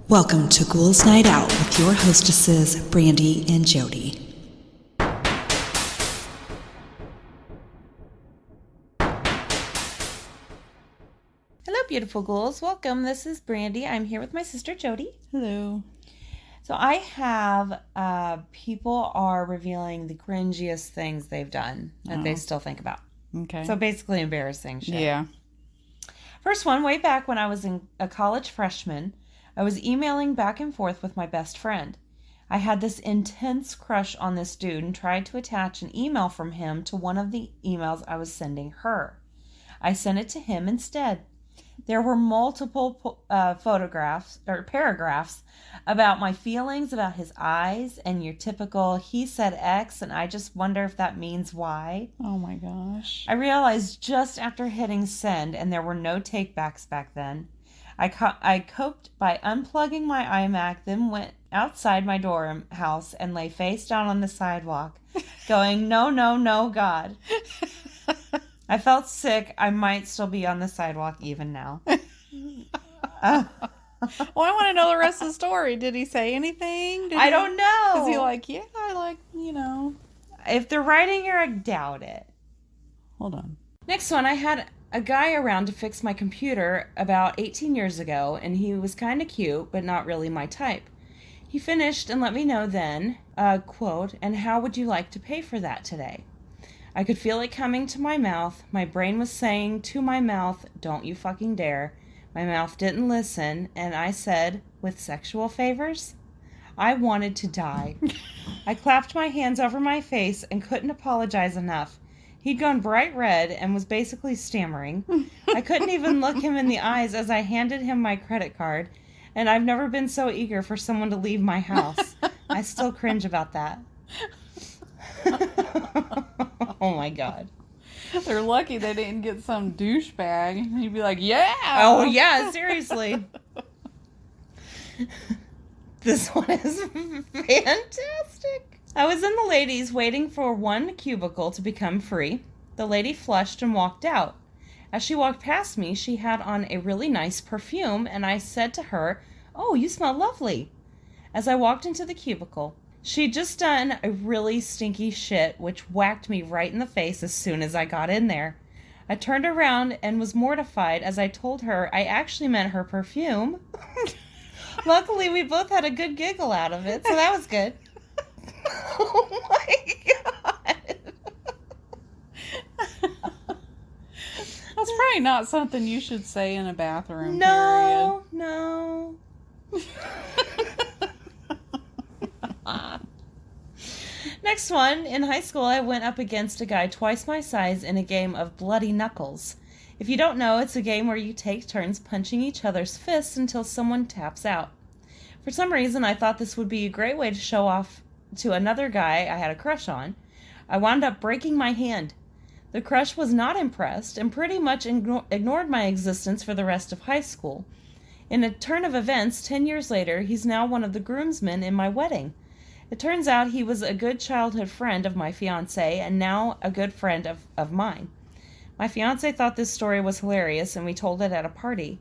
Welcome to Ghouls Night Out with your hostesses, Brandy and Jody. Hello, beautiful ghouls. Welcome. This is Brandy. I'm here with my sister, Jody. Hello. So I have people are revealing the cringiest things they've done that they still think about. Okay. So basically embarrassing shit. Yeah. First one, way back when I was a college freshman, I was emailing back and forth with my best friend. I had this intense crush on this dude and tried to attach an email from him to one of the emails I was sending her. I sent it to him instead. There were multiple paragraphs about my feelings about his eyes and your typical he said X, and I just wonder if that means Y. Oh my gosh. I realized just after hitting send, and there were no takebacks back then. I coped by unplugging my iMac, then went outside my dorm house and lay face down on the sidewalk, going, no, no, no, God. I felt sick. I might still be on the sidewalk even now. Well, I want to know the rest of the story. Did he say anything? I don't know. Is he like, yeah, I like, If they're writing here, I doubt it. Hold on. Next one, I had a guy around to fix my computer about 18 years ago, and he was kind of cute, but not really my type. He finished and let me know then, quote, and how would you like to pay for that today? I could feel it coming to my mouth. My brain was saying to my mouth, don't you fucking dare. My mouth didn't listen, and I said, with sexual favors? I wanted to die. I clapped my hands over my face and couldn't apologize enough. He'd gone bright red and was basically stammering. I couldn't even look him in the eyes as I handed him my credit card, and I've never been so eager for someone to leave my house. I still cringe about that. Oh my God. They're lucky they didn't get some douchebag. He'd be like, yeah. Oh yeah, seriously. This one is fantastic. I was in the ladies waiting for one cubicle to become free. The lady flushed and walked out. As she walked past me, she had on a really nice perfume, and I said to her, "Oh, you smell lovely." As I walked into the cubicle, she'd just done a really stinky shit, which whacked me right in the face as soon as I got in there. I turned around and was mortified as I told her I actually meant her perfume. Luckily, we both had a good giggle out of it, so that was good. Oh my God. That's probably not something you should say in a bathroom. No. Next one, in high school, I went up against a guy twice my size in a game of Bloody Knuckles. If you don't know, it's a game where you take turns punching each other's fists until someone taps out. For some reason, I thought this would be a great way to show off to another guy I had a crush on. I wound up breaking my hand. The crush was not impressed and pretty much ignored my existence for the rest of high school. In a turn of events, 10 years later, he's now one of the groomsmen in my wedding. It turns out he was a good childhood friend of my fiancé and now a good friend of mine. My fiancé thought this story was hilarious and we told it at a party.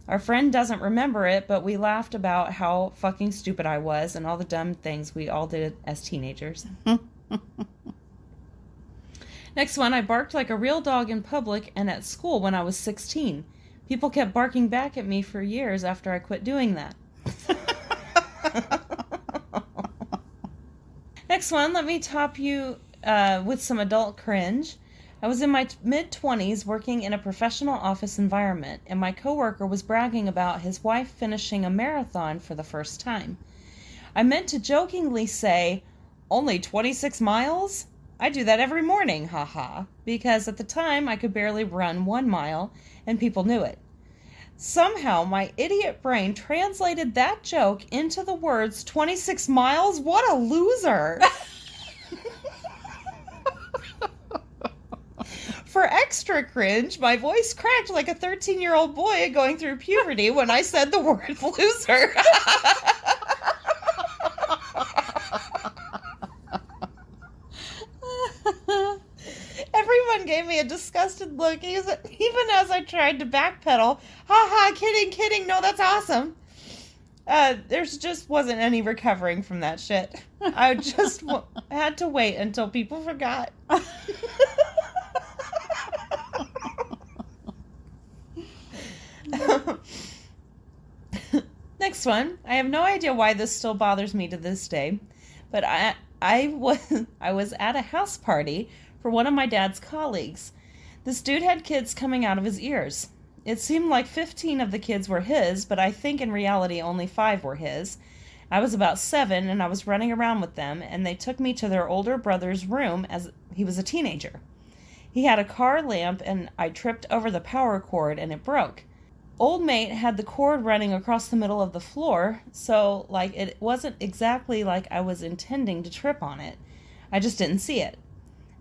Our friend doesn't remember it, but we laughed about how fucking stupid I was and all the dumb things we all did as teenagers. Next one, I barked like a real dog in public and at school when I was 16. People kept barking back at me for years after I quit doing that. Next one, let me top you with some adult cringe. I was in my mid-20s working in a professional office environment, and my coworker was bragging about his wife finishing a marathon for the first time. I meant to jokingly say, "Only 26 miles? I do that every morning, haha," because at the time I could barely run 1 mile, and people knew it. Somehow my idiot brain translated that joke into the words 26 miles? What a loser! For extra cringe, my voice cracked like a 13-year-old boy going through puberty when I said the word loser. Everyone gave me a disgusted look, even as I tried to backpedal. Ha ha, kidding, no, that's awesome. There's just wasn't any recovering from that shit. I just had to wait until people forgot. Next one. I have no idea why this still bothers me to this day, but I was at a house party for one of my dad's colleagues. This dude had kids coming out of his ears. It seemed like 15 of the kids were his, but I think in reality only 5 were his. I was about 7 and I was running around with them, and they took me to their older brother's room as he was a teenager. He had a car lamp and I tripped over the power cord and it broke. Old mate had the cord running across the middle of the floor, so it wasn't exactly like I was intending to trip on it. I just didn't see it.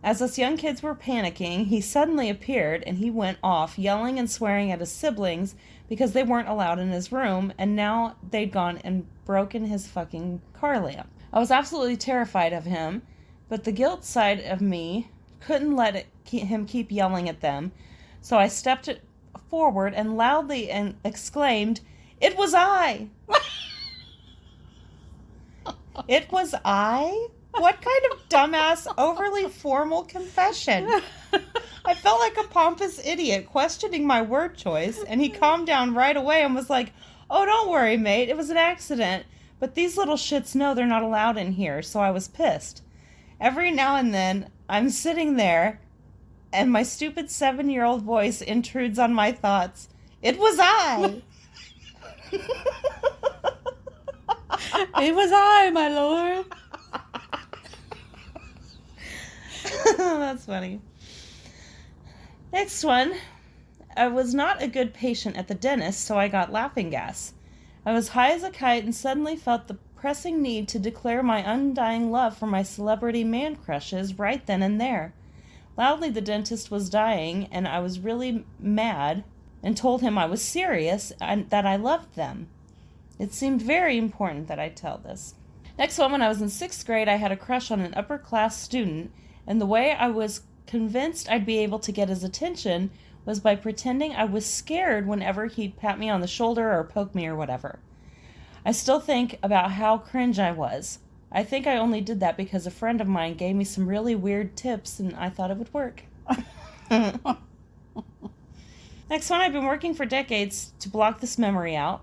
As us young kids were panicking, he suddenly appeared and he went off yelling and swearing at his siblings because they weren't allowed in his room, and now they'd gone and broken his fucking car lamp. I was absolutely terrified of him, but the guilt side of me couldn't let him keep yelling at them, so I stepped forward and loudly exclaimed, "It was I!" It was I? What kind of dumbass, overly formal confession? I felt like a pompous idiot questioning my word choice, and he calmed down right away and was like, "Oh, don't worry, mate, it was an accident, but these little shits know they're not allowed in here," so I was pissed. Every now and then, I'm sitting there, and my stupid 7-year-old voice intrudes on my thoughts. It was I! It was I, my lord. That's funny. Next one. I was not a good patient at the dentist, so I got laughing gas. I was high as a kite and suddenly felt the pressing need to declare my undying love for my celebrity man crushes right then and there. Loudly, the dentist was dying, and I was really mad and told him I was serious and that I loved them. It seemed very important that I tell this. Next one, when I was in 6th grade, I had a crush on an upper-class student, and the way I was convinced I'd be able to get his attention was by pretending I was scared whenever he'd pat me on the shoulder or poke me or whatever. I still think about how cringe I was. I think I only did that because a friend of mine gave me some really weird tips and I thought it would work. Next one, I've been working for decades to block this memory out.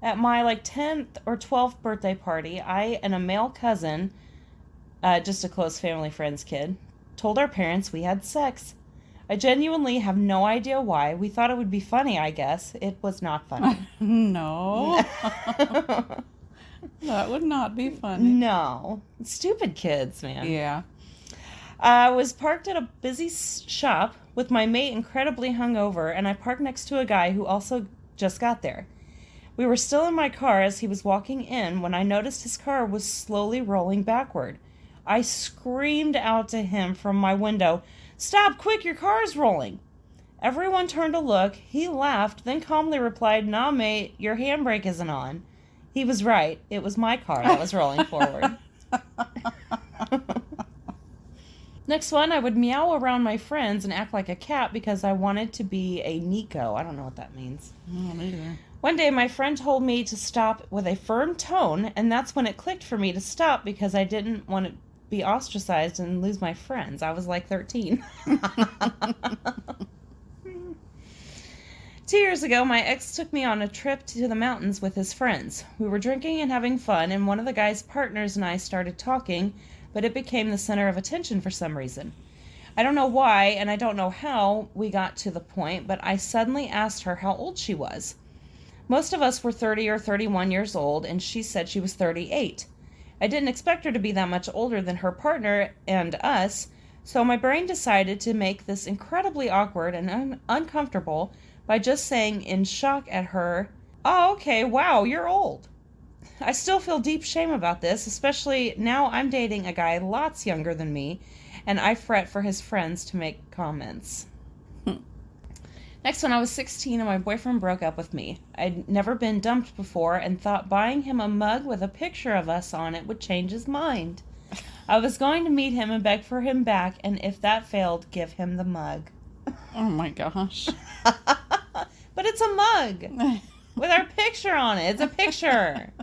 At my 10th or 12th birthday party, I and a male cousin, just a close family friend's kid, told our parents we had sex. I genuinely have no idea why. We thought it would be funny, I guess. It was not funny. No. That would not be funny. No. Stupid kids, man. Yeah. I was parked at a busy shop with my mate incredibly hungover, and I parked next to a guy who also just got there. We were still in my car as he was walking in when I noticed his car was slowly rolling backward. I screamed out to him from my window, "Stop, quick, your car is rolling." Everyone turned to look. He laughed, then calmly replied, "Nah, mate, your handbrake isn't on." He was right. It was my car that was rolling forward. Next one, I would meow around my friends and act like a cat because I wanted to be a Nico. I don't know what that means. No, neither. One day, my friend told me to stop with a firm tone, and that's when it clicked for me to stop because I didn't want to be ostracized and lose my friends. I was 13. 2 years ago, my ex took me on a trip to the mountains with his friends. We were drinking and having fun, and one of the guy's partners and I started talking, but it became the center of attention for some reason. I don't know why, and I don't know how we got to the point, but I suddenly asked her how old she was. Most of us were 30 or 31 years old, and she said she was 38. I didn't expect her to be that much older than her partner and us, so my brain decided to make this incredibly awkward and uncomfortable by just saying in shock at her, "Oh, okay, wow, you're old." I still feel deep shame about this, especially now I'm dating a guy lots younger than me, and I fret for his friends to make comments. Next, when I was 16 and my boyfriend broke up with me. I'd never been dumped before and thought buying him a mug with a picture of us on it would change his mind. I was going to meet him and beg for him back, and if that failed, give him the mug. Oh my gosh. But it's a mug. with our picture on it. It's a picture.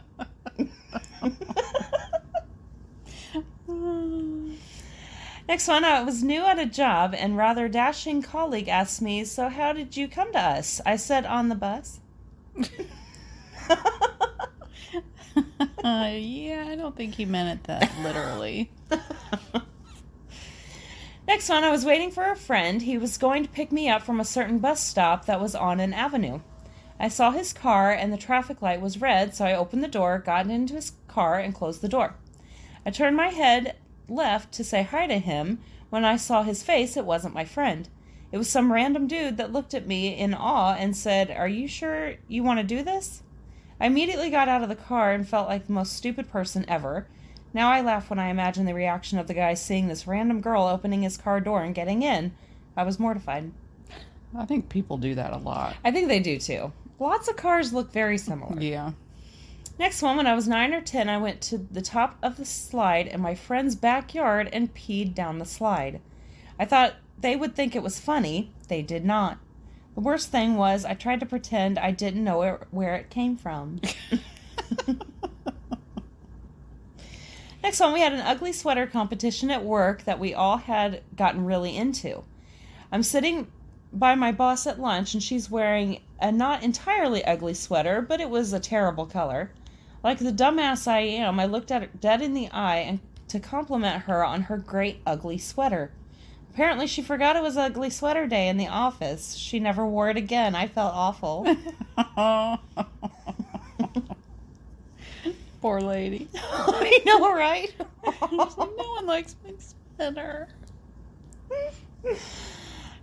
Next one, I was new at a job and rather dashing colleague asked me, "So how did you come to us?" I said, "On the bus." Yeah, I don't think he meant it that literally. Next one, I was waiting for a friend. He was going to pick me up from a certain bus stop that was on an avenue. I saw his car and the traffic light was red, so I opened the door, got into his car, and closed the door. I turned my head left to say hi to him. When I saw his face, it wasn't my friend. It was some random dude that looked at me in awe and said, "Are you sure you want to do this?" I immediately got out of the car and felt like the most stupid person ever. Now I laugh when I imagine the reaction of the guy seeing this random girl opening his car door and getting in. I was mortified. I think people do that a lot. I think they do too. Lots of cars look very similar. Yeah. Next one, when I was 9 or 10, I went to the top of the slide in my friend's backyard and peed down the slide. I thought they would think it was funny. They did not. The worst thing was I tried to pretend I didn't know where it came from. Next one, we had an ugly sweater competition at work that we all had gotten really into. I'm sitting by my boss at lunch and she's wearing a not entirely ugly sweater, but it was a terrible color. Like the dumbass I am, I looked at her dead in the eye and to compliment her on her great ugly sweater. Apparently she forgot it was ugly sweater day in the office. She never wore it again. I felt awful. Poor lady. I know, right? No one likes my sweater.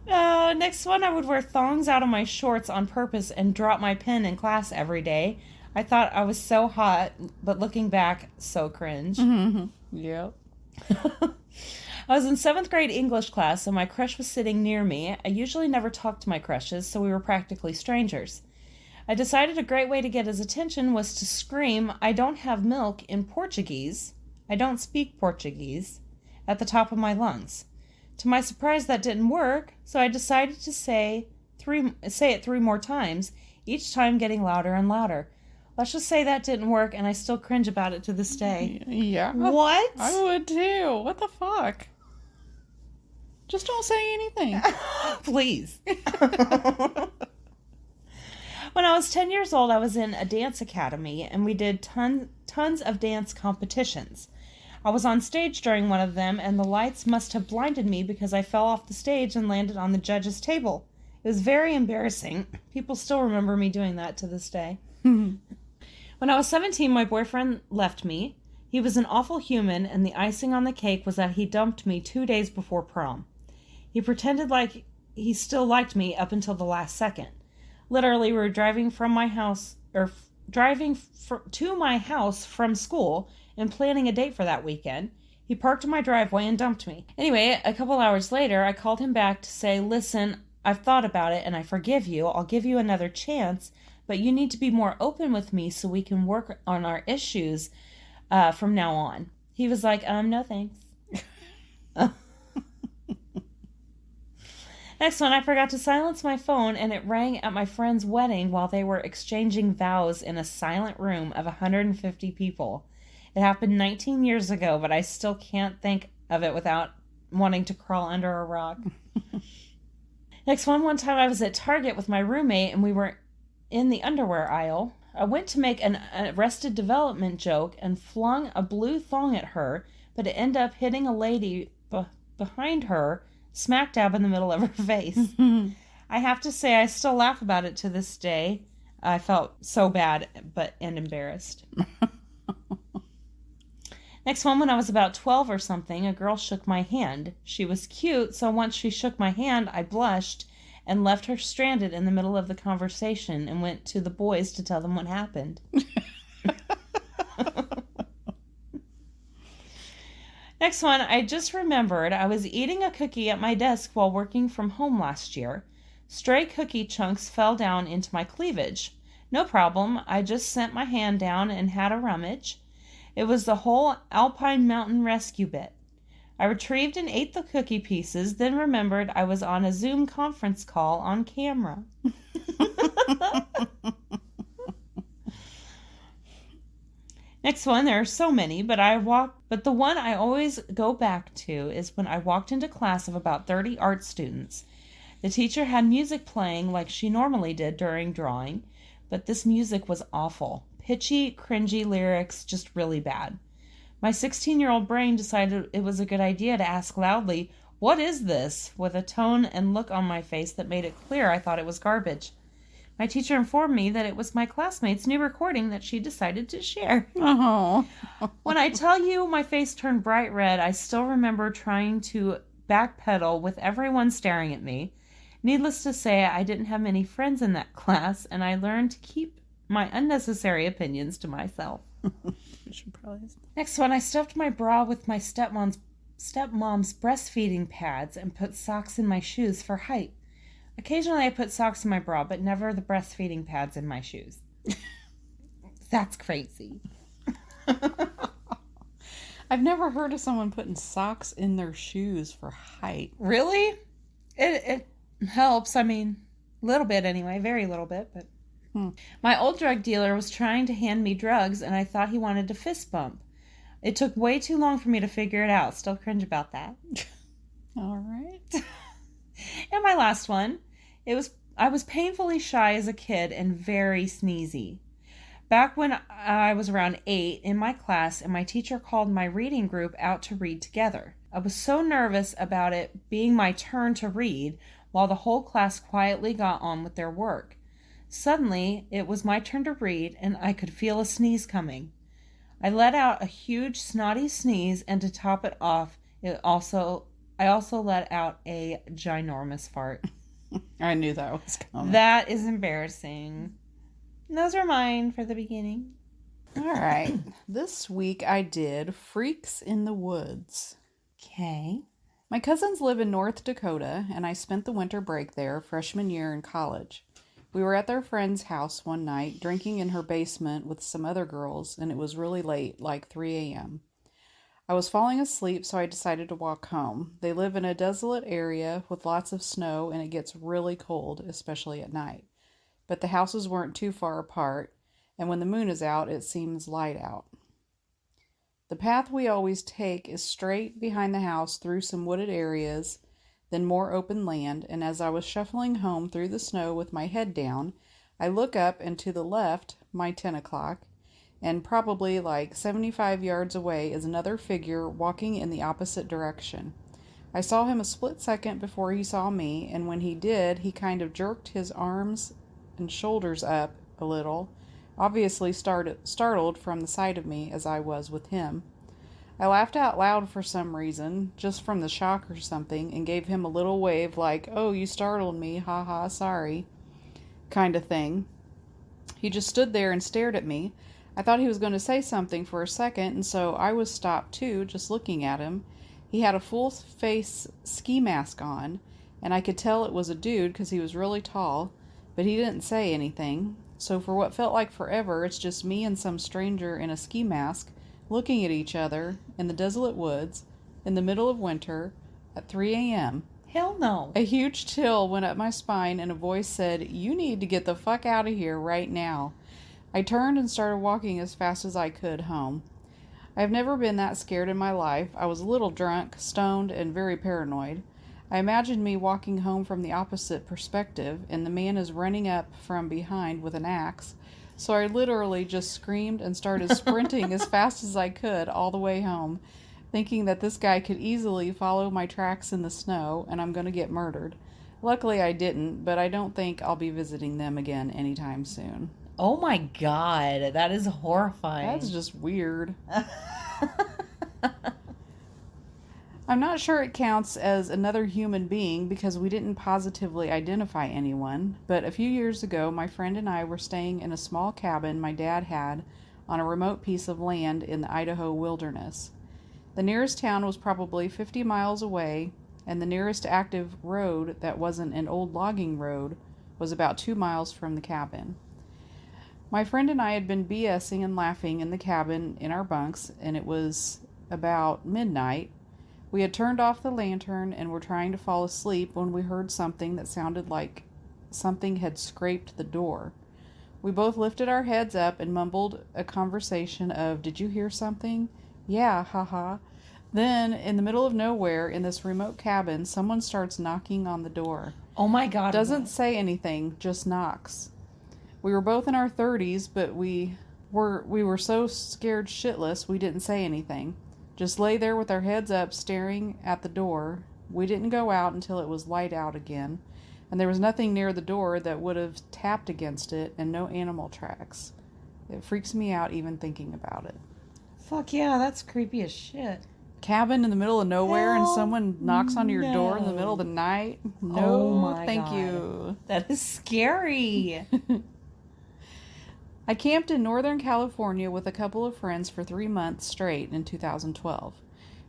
Next one, I would wear thongs out of my shorts on purpose and drop my pen in class every day. I thought I was so hot, but looking back, so cringe. Mm-hmm. Yep. I was in 7th grade English class, and my crush was sitting near me. I usually never talked to my crushes, so we were practically strangers. I decided a great way to get his attention was to scream, "I don't have milk," in Portuguese. I don't speak Portuguese, at the top of my lungs. To my surprise, that didn't work, so I decided to say it 3 more times, each time getting louder and louder. Let's just say that didn't work, and I still cringe about it to this day. Yeah. What? I would too. What the fuck? Just don't say anything. Please. When I was 10 years old, I was in a dance academy, and we did tons of dance competitions. I was on stage during one of them, and the lights must have blinded me because I fell off the stage and landed on the judge's table. It was very embarrassing. People still remember me doing that to this day. When I was 17, my boyfriend left me. He was an awful human, and the icing on the cake was that he dumped me 2 days before prom. He pretended like he still liked me up until the last second. Literally, we were driving to my house from school and planning a date for that weekend. He parked in my driveway and dumped me. Anyway, a couple hours later, I called him back to say, "Listen, I've thought about it and I forgive you. I'll give you another chance, but you need to be more open with me so we can work on our issues from now on." He was like, "No thanks." Next one, I forgot to silence my phone and it rang at my friend's wedding while they were exchanging vows in a silent room of 150 people. It happened 19 years ago, but I still can't think of it without wanting to crawl under a rock. Next one time I was at Target with my roommate and we were in the underwear aisle. I went to make an Arrested Development joke and flung a blue thong at her, but it ended up hitting a lady behind her, smack dab in the middle of her face. I have to say I still laugh about it to this day. I felt so bad and embarrassed. Next one, when I was about 12 or something, a girl shook my hand. She was cute, so once she shook my hand, I blushed and left her stranded in the middle of the conversation and went to the boys to tell them what happened. Next one, I just remembered I was eating a cookie at my desk while working from home last year. Stray cookie chunks fell down into my cleavage. No problem, I just sent my hand down and had a rummage. It was the whole Alpine Mountain Rescue bit. I retrieved and ate the cookie pieces, then remembered I was on a Zoom conference call on camera. Next one, there are so many, but the one I always go back to is when I walked into class of about 30 art students. The teacher had music playing like she normally did during drawing, but this music was awful. Pitchy, cringy lyrics, just really bad. My 16-year-old brain decided it was a good idea to ask loudly, "What is this?" with a tone and look on my face that made it clear I thought it was garbage. My teacher informed me that it was my classmate's new recording that she decided to share. Oh. When I tell you my face turned bright red, I still remember trying to backpedal with everyone staring at me. Needless to say, I didn't have many friends in that class, and I learned to keep my unnecessary opinions to myself. Next one, I stuffed my bra with my stepmom's breastfeeding pads and put socks in my shoes for height. Occasionally I put socks in my bra, but never the breastfeeding pads in my shoes. That's crazy. I've never heard of someone putting socks in their shoes for height. Really? It helps. I mean, a little bit anyway. Very little bit, but... My old drug dealer was trying to hand me drugs, and I thought he wanted to fist bump. It took way too long for me to figure it out. Still cringe about that. All right. And my last one, I was painfully shy as a kid and very sneezy. Back when I was around 8 in my class, and my teacher called my reading group out to read together. I was so nervous about it being my turn to read while the whole class quietly got on with their work. Suddenly, it was my turn to read, and I could feel a sneeze coming. I let out a huge snotty sneeze, and to top it off, I also let out a ginormous fart. I knew that was coming. That is embarrassing. Those are mine for the beginning. All right. This week I did Freaks in the Woods. Okay. My cousins live in North Dakota, and I spent the winter break there freshman year in college. We were at their friend's house one night, drinking in her basement with some other girls, and it was really late, like 3 a.m. I was falling asleep, so I decided to walk home. They live in a desolate area with lots of snow, and it gets really cold, especially at night. But the houses weren't too far apart, and when the moon is out, it seems light out. The path we always take is straight behind the house through some wooded areas, then more open land, and as I was shuffling home through the snow with my head down, I look up and to the left, my 10 o'clock, and probably like 75 yards away is another figure walking in the opposite direction. I saw him a split second before he saw me, and when he did, he kind of jerked his arms and shoulders up a little, obviously startled from the sight of me as I was with him. I laughed out loud for some reason, just from the shock or something, and gave him a little wave like, "Oh, you startled me, ha ha, sorry," kind of thing. He just stood there and stared at me. I thought he was going to say something for a second, and so I was stopped too, just looking at him. He had a full face ski mask on, and I could tell it was a dude because he was really tall, but he didn't say anything. So for what felt like forever, it's just me and some stranger in a ski mask looking at each other in the desolate woods in the middle of winter at 3 a.m. Hell no. A huge chill went up my spine and a voice said, "You need to get the fuck out of here right now." I turned and started walking as fast as I could home. I've never been that scared in my life. I was a little drunk, stoned, and very paranoid. I imagined me walking home from the opposite perspective, and the man is running up from behind with an axe. So I literally just screamed and started sprinting as fast as I could all the way home, thinking that this guy could easily follow my tracks in the snow and I'm going to get murdered. Luckily I didn't, but I don't think I'll be visiting them again anytime soon. Oh my god, that is horrifying. That's just weird. I'm not sure it counts as another human being because we didn't positively identify anyone, but a few years ago my friend and I were staying in a small cabin my dad had on a remote piece of land in the Idaho wilderness. The nearest town was probably 50 miles away, and the nearest active road that wasn't an old logging road was about 2 miles from the cabin. My friend and I had been BSing and laughing in the cabin in our bunks, and it was about midnight. We had turned off the lantern and were trying to fall asleep when we heard something that sounded like something had scraped the door. We both lifted our heads up and mumbled a conversation of, "Did you hear something?" "Yeah, haha." Then, in the middle of nowhere, in this remote cabin, someone starts knocking on the door. Oh my God. Doesn't say anything, just knocks. We were both in our 30s, but we were so scared shitless we didn't say anything. Just lay there with our heads up, staring at the door. We didn't go out until it was light out again, and there was nothing near the door that would have tapped against it, and no animal tracks. It freaks me out even thinking about it. Fuck yeah, that's creepy as shit. Cabin in the middle of nowhere and Hell someone knocks on your door in the middle of the night? No, Oh my thank God. you. That is scary. I camped in Northern California with a couple of friends for 3 months straight in 2012.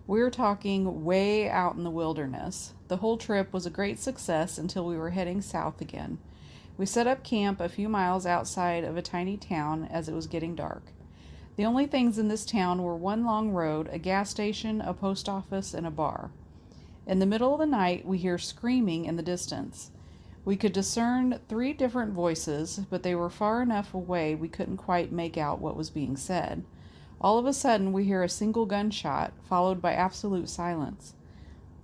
We were talking way out in the wilderness. The whole trip was a great success until we were heading south again. We set up camp a few miles outside of a tiny town as it was getting dark. The only things in this town were one long road, a gas station, a post office, and a bar. In the middle of the night, we hear screaming in the distance. We could discern 3 different voices, but they were far enough away we couldn't quite make out what was being said. All of a sudden, we hear a single gunshot, followed by absolute silence.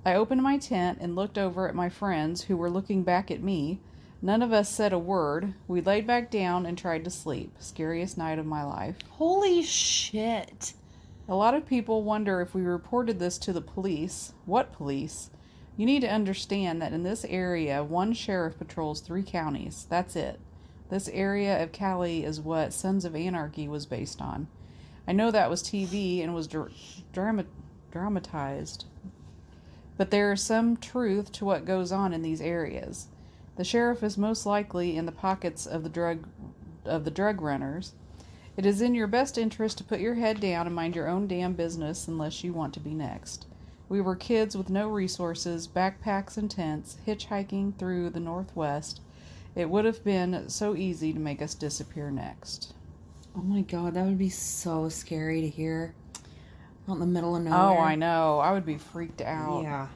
I opened my tent and looked over at my friends, who were looking back at me. None of us said a word. We laid back down and tried to sleep. Scariest night of my life. Holy shit. A lot of people wonder if we reported this to the police. What police? You need to understand that in this area, one sheriff patrols 3 counties. That's it. This area of Cali is what Sons of Anarchy was based on. I know that was TV and was dramatized. But there is some truth to what goes on in these areas. The sheriff is most likely in the pockets of the drug runners. It is in your best interest to put your head down and mind your own damn business unless you want to be next. We were kids with no resources, backpacks and tents, hitchhiking through the Northwest. It would have been so easy to make us disappear next. Oh my God, that would be so scary to hear. Out in the middle of nowhere. Oh, I know. I would be freaked out. Yeah.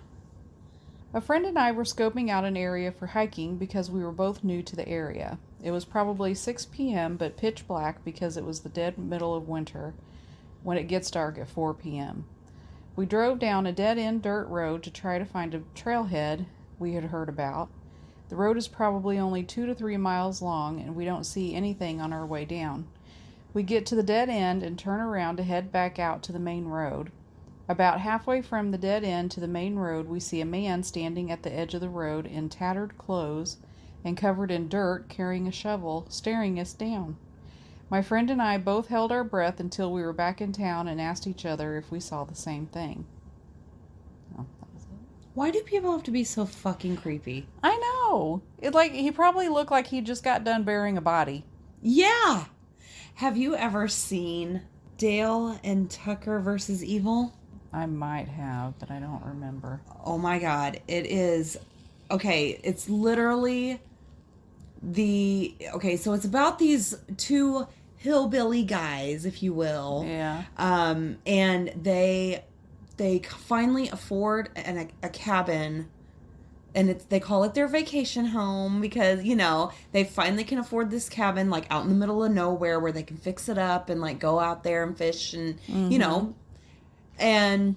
A friend and I were scoping out an area for hiking because we were both new to the area. It was probably 6 p.m., but pitch black because it was the dead middle of winter when it gets dark at 4 p.m. We drove down a dead-end dirt road to try to find a trailhead we had heard about. The road is probably only 2 to 3 miles long, and we don't see anything on our way down. We get to the dead end and turn around to head back out to the main road. About halfway from the dead end to the main road, we see a man standing at the edge of the road in tattered clothes and covered in dirt, carrying a shovel, staring us down. My friend and I both held our breath until we were back in town and asked each other if we saw the same thing. Oh, that was it. Why do people have to be so fucking creepy? I know. He probably looked like he just got done burying a body. Yeah. Have you ever seen Dale and Tucker versus Evil? I might have, but I don't remember. Oh my God. It is. Okay, it's literally so it's about these 2 hillbilly guys, if you will. Yeah. And they finally afford a cabin, and they call it their vacation home because, you know, they finally can afford this cabin like out in the middle of nowhere where they can fix it up and like go out there and fish and you know, and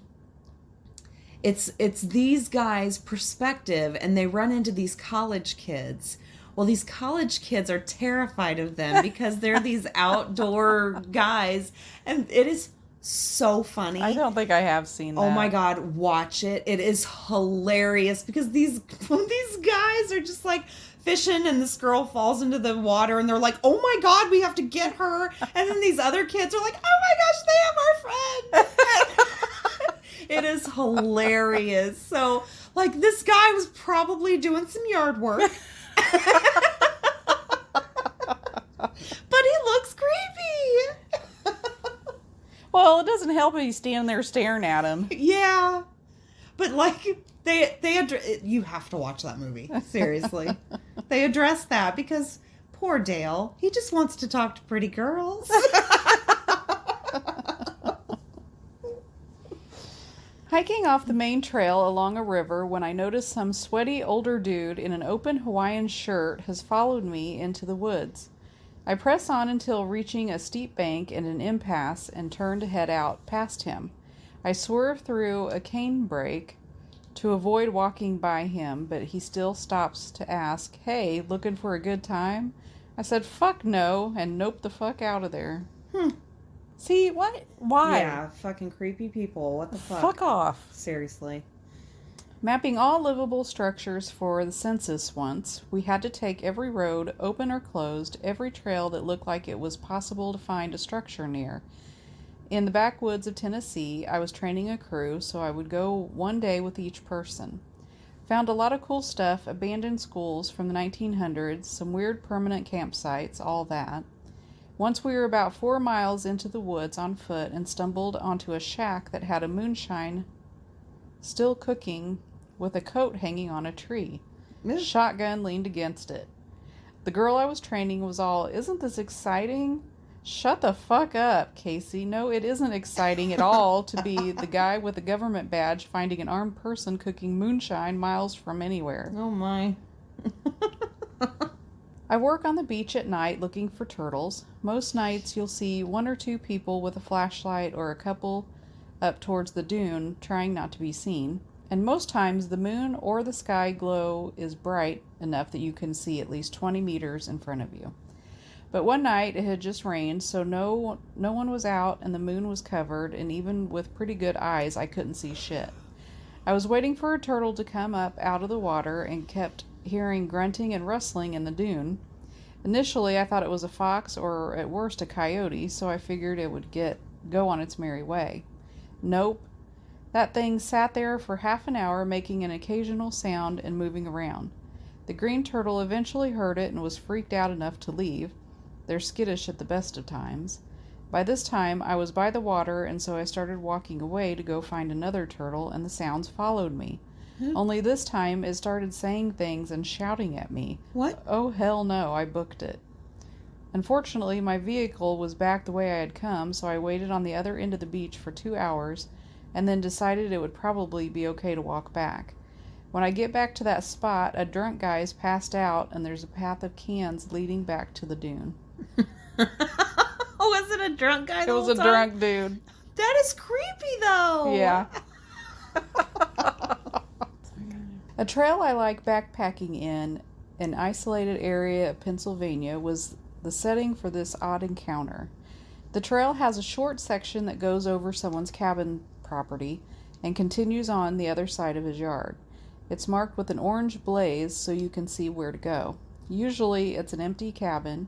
it's these guys' perspective, and they run into these college kids. Well, these college kids are terrified of them because they're these outdoor guys, and it is so funny. I don't think I have seen that. Oh my God, watch it. It is hilarious because these guys are just like fishing, and this girl falls into the water, and they're like, oh my God, we have to get her. And then these other kids are like, oh my gosh, they have our friend. It is hilarious. So, like, this guy was probably doing some yard work. But he looks creepy. Well, it doesn't help if he's standing there staring at him. Yeah. But like you have to watch that movie. Seriously. They address that because poor Dale, he just wants to talk to pretty girls. Hiking off the main trail along a river when I noticed some sweaty older dude in an open Hawaiian shirt has followed me into the woods. I press on until reaching a steep bank and an impasse and turn to head out past him. I swerve through a cane brake to avoid walking by him, but he still stops to ask, "Hey, looking for a good time?" I said, "Fuck no," and nope the fuck out of there. See, what? Why? Yeah, fucking creepy people. What the fuck? Fuck off. Seriously. Mapping all livable structures for the census once, we had to take every road, open or closed, every trail that looked like it was possible to find a structure near. In the backwoods of Tennessee, I was training a crew, so I would go one day with each person. Found a lot of cool stuff, abandoned schools from the 1900s, some weird permanent campsites, all that. Once we were about 4 miles into the woods on foot and stumbled onto a shack that had a moonshine still cooking with a coat hanging on a tree. Shotgun leaned against it. The girl I was training was all, "Isn't this exciting?" Shut the fuck up, Casey. No, it isn't exciting at all to be the guy with a government badge finding an armed person cooking moonshine miles from anywhere. Oh my. I work on the beach at night looking for turtles. Most nights you'll see 1 or 2 people with a flashlight or a couple up towards the dune trying not to be seen. And most times the moon or the sky glow is bright enough that you can see at least 20 meters in front of you. But one night it had just rained, so no one was out and the moon was covered, and even with pretty good eyes I couldn't see shit. I was waiting for a turtle to come up out of the water and kept hearing grunting and rustling in the dune. Initially I thought it was a fox or at worst a coyote, so I figured it would go on its merry way. Nope. That thing sat there for half an hour making an occasional sound and moving around. The green turtle eventually heard it and was freaked out enough to leave. They're skittish at the best of times. By this time, I was by the water, and so I started walking away to go find another turtle, and the sounds followed me. Only this time, it started saying things and shouting at me. What? Oh, hell no, I booked it. Unfortunately, my vehicle was back the way I had come, so I waited on the other end of the beach for 2 hours, and then decided it would probably be okay to walk back. When I get back to that spot, a drunk guy is passed out, and there's a path of cans leading back to the dune. Was it a drunk guy? It was a drunk dude. That is creepy, though. Yeah. A trail I like backpacking in an isolated area of Pennsylvania was the setting for this odd encounter. The trail has a short section that goes over someone's cabin property and continues on the other side of his yard. It's marked with an orange blaze so you can see where to go. Usually it's an empty cabin.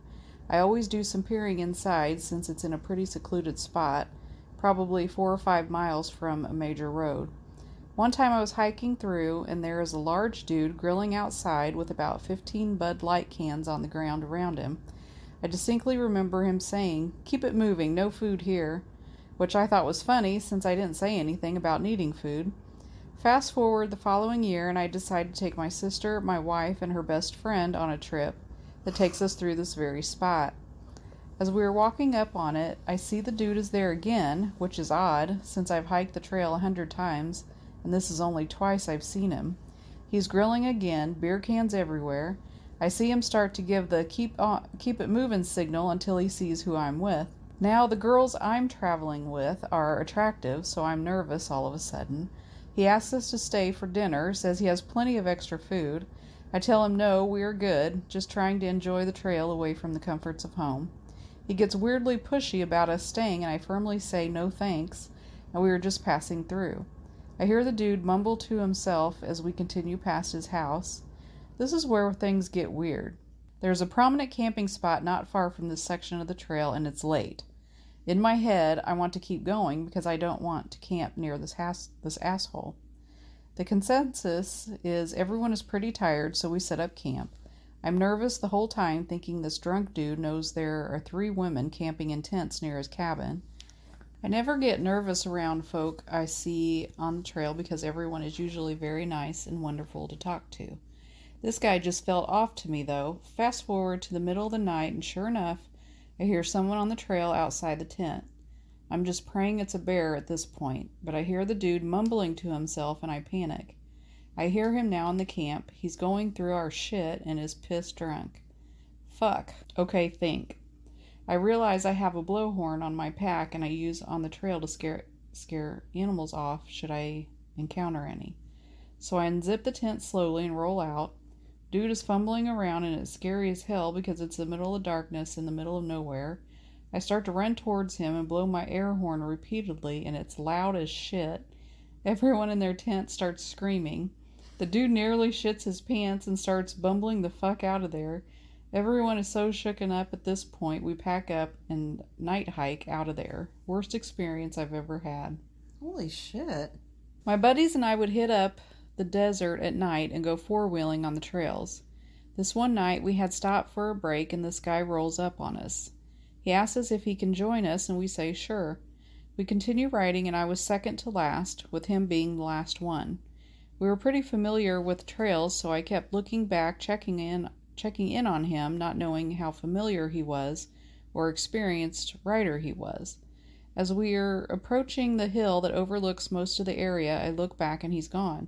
I always do some peering inside since it's in a pretty secluded spot, probably 4 or 5 miles from a major road. One time I was hiking through and there is a large dude grilling outside with about 15 Bud Light cans on the ground around him. I distinctly remember him saying, "Keep it moving, no food here," which I thought was funny since I didn't say anything about needing food. Fast forward the following year and I decided to take my sister, my wife, and her best friend on a trip that takes us through this very spot. As we were walking up on it, I see the dude is there again, which is odd since I've hiked the trail 100 times and this is only twice I've seen him. He's grilling again, beer cans everywhere. I see him start to give the keep it moving signal until he sees who I'm with. Now the girls I'm traveling with are attractive, so I'm nervous all of a sudden. He asks us to stay for dinner, says he has plenty of extra food. I tell him no, we are good, just trying to enjoy the trail away from the comforts of home. He gets weirdly pushy about us staying, and I firmly say no thanks, and we are just passing through. I hear the dude mumble to himself as we continue past his house. This is where things get weird. There's a prominent camping spot not far from this section of the trail, and it's late. In my head, I want to keep going because I don't want to camp near this asshole. The consensus is everyone is pretty tired, so we set up camp. I'm nervous the whole time, thinking this drunk dude knows there are 3 women camping in tents near his cabin. I never get nervous around folk I see on the trail because everyone is usually very nice and wonderful to talk to. This guy just felt off to me, though. Fast forward to the middle of the night, and sure enough, I hear someone on the trail outside the tent. I'm just praying it's a bear at this point, but I hear the dude mumbling to himself and I panic. I hear him now in the camp. He's going through our shit and is pissed drunk. Fuck. Okay, think. I realize I have a blowhorn on my pack and I use on the trail to scare animals off should I encounter any. So I unzip the tent slowly and roll out. Dude is fumbling around and it's scary as hell because it's the middle of darkness in the middle of nowhere. I start to run towards him and blow my air horn repeatedly, and it's loud as shit. Everyone in their tent starts screaming. The dude nearly shits his pants and starts bumbling the fuck out of there. Everyone is so shooken up at this point, we pack up and night hike out of there. Worst experience I've ever had. Holy shit. My buddies and I would hit up the desert at night and go four-wheeling on the trails. This one night we had stopped for a break and this guy rolls up on us. He asks us if he can join us and we say sure. We continue riding and I was second to last, with him being the last one. We were pretty familiar with trails, so I kept looking back, checking in on him, not knowing how familiar he was or experienced rider he was. As we are approaching the hill that overlooks most of the area, I look back and he's gone.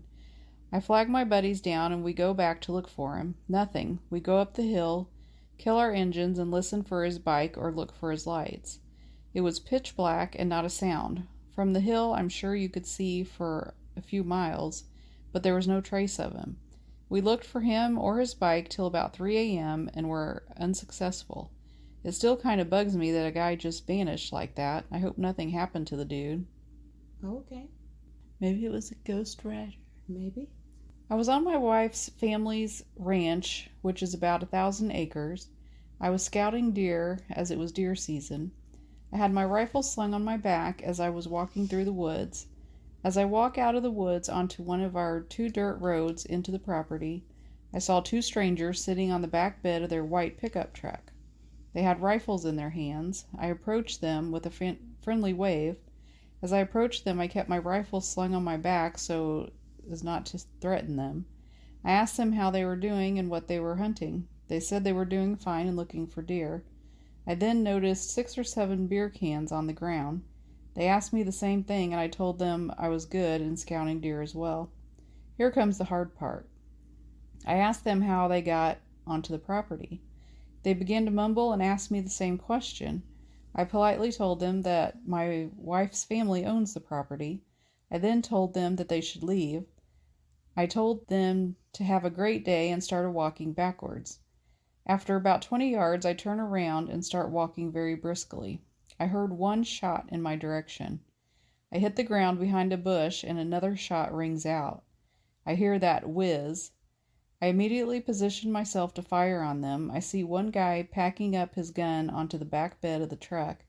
I flag my buddies down and we go back to look for him. Nothing. We go up the hill, kill our engines, and listen for his bike or look for his lights. It was pitch black and not a sound. From the hill, I'm sure you could see for a few miles, but there was no trace of him. We looked for him or his bike till about 3 a.m. and were unsuccessful. It still kind of bugs me that a guy just vanished like that. I hope nothing happened to the dude. Okay. Maybe it was a ghost rider. Maybe. I was on my wife's family's ranch, which is about 1,000 acres. I was scouting deer as it was deer season. I had my rifle slung on my back as I was walking through the woods. As I walk out of the woods onto one of our 2 dirt roads into the property, I saw 2 strangers sitting on the back bed of their white pickup truck. They had rifles in their hands. I approached them with a friendly wave. As I approached them, I kept my rifle slung on my back so as not to threaten them. I asked them how they were doing and what they were hunting. They said they were doing fine and looking for deer. I then noticed 6 or 7 beer cans on the ground. They asked me the same thing, and I told them I was good in scouting deer as well. Here comes the hard part. I asked them how they got onto the property. They began to mumble and asked me the same question. I politely told them that my wife's family owns the property. I then told them that they should leave. I told them to have a great day and started walking backwards. After about 20 yards, I turn around and start walking very briskly. I heard 1 shot in my direction. I hit the ground behind a bush and another shot rings out. I hear that whiz. I immediately position myself to fire on them. I see one guy packing up his gun onto the back bed of the truck.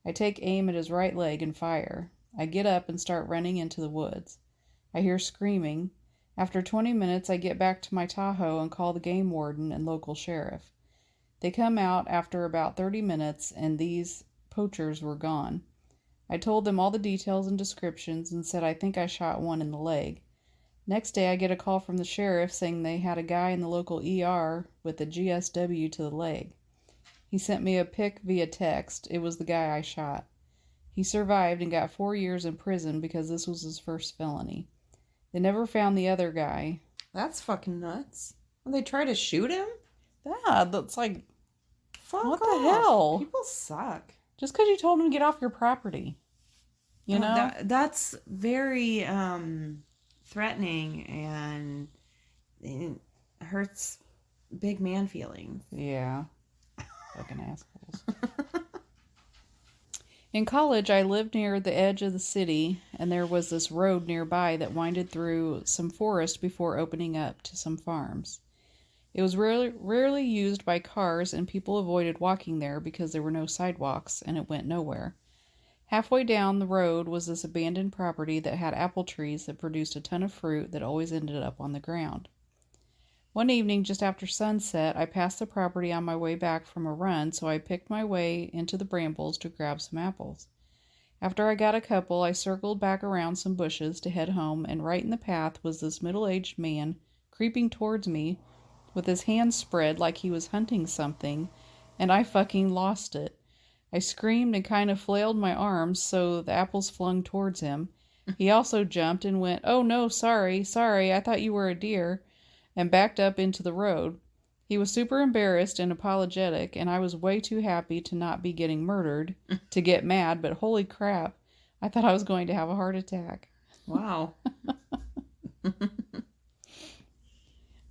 I take aim at his right leg and fire. I get up and start running into the woods. I hear screaming. After 20 minutes, I get back to my Tahoe and call the game warden and local sheriff. They come out after about 30 minutes, and these poachers were gone. I told them all the details and descriptions and said I think I shot one in the leg. Next day, I get a call from the sheriff saying they had a guy in the local ER with a GSW to the leg. He sent me a pic via text. It was the guy I shot. He survived and got 4 years in prison because this was his first felony. They never found the other guy. That's fucking nuts. Well, they try to shoot him? Yeah, that's like, Fuck what off. the hell? People suck. Just because you told him to get off your property. You know? That's very threatening, and it hurts big man feelings. Yeah. Fucking assholes. In college, I lived near the edge of the city, and there was this road nearby that winded through some forest before opening up to some farms. It was rarely used by cars, and people avoided walking there because there were no sidewalks, and it went nowhere. Halfway down the road was this abandoned property that had apple trees that produced a ton of fruit that always ended up on the ground. One evening, just after sunset, I passed the property on my way back from a run, so I picked my way into the brambles to grab some apples. After I got a couple, I circled back around some bushes to head home, and right in the path was this middle-aged man creeping towards me with his hands spread like he was hunting something, and I fucking lost it. I screamed and kind of flailed my arms so the apples flung towards him. He also jumped and went, "Oh no, sorry, I thought you were a deer," and backed up into the road. He was super embarrassed and apologetic, and I was way too happy to not be getting murdered to get mad, but holy crap, I thought I was going to have a heart attack. Wow.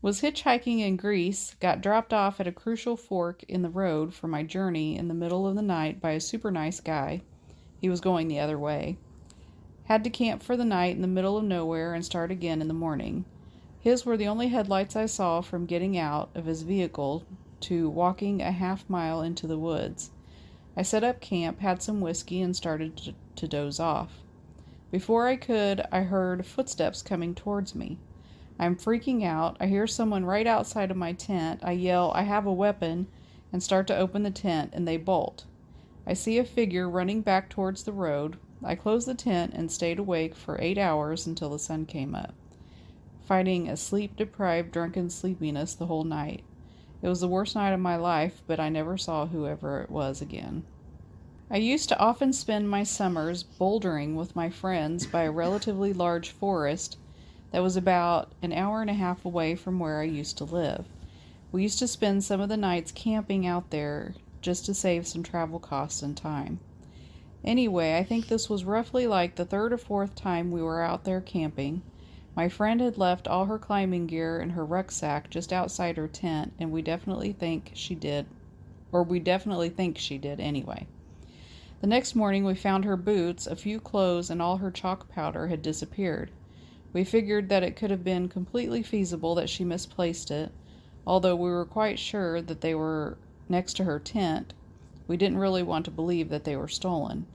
Was hitchhiking in Greece, got dropped off at a crucial fork in the road for my journey in the middle of the night by a super nice guy. He was going the other way. Had to camp for the night in the middle of nowhere and start again in the morning. His were the only headlights I saw from getting out of his vehicle to walking a half-mile into the woods. I set up camp, had some whiskey, and started to doze off. Before I could, I heard footsteps coming towards me. I'm freaking out. I hear someone right outside of my tent. I yell, "I have a weapon," and start to open the tent, and they bolt. I see a figure running back towards the road. I closed the tent and stayed awake for 8 hours until the sun came up, fighting a sleep-deprived, drunken sleepiness the whole night. It was the worst night of my life, but I never saw whoever it was again. I used to often spend my summers bouldering with my friends by a relatively large forest that was about an hour and a half away from where I used to live. We used to spend some of the nights camping out there just to save some travel costs and time. Anyway, I think this was roughly like the third or fourth time we were out there camping. My friend had left all her climbing gear in her rucksack just outside her tent, and we definitely think she did anyway. The next morning we found her boots, a few clothes, and all her chalk powder had disappeared. We figured that it could have been completely feasible that she misplaced it, although we were quite sure that they were next to her tent. We didn't really want to believe that they were stolen.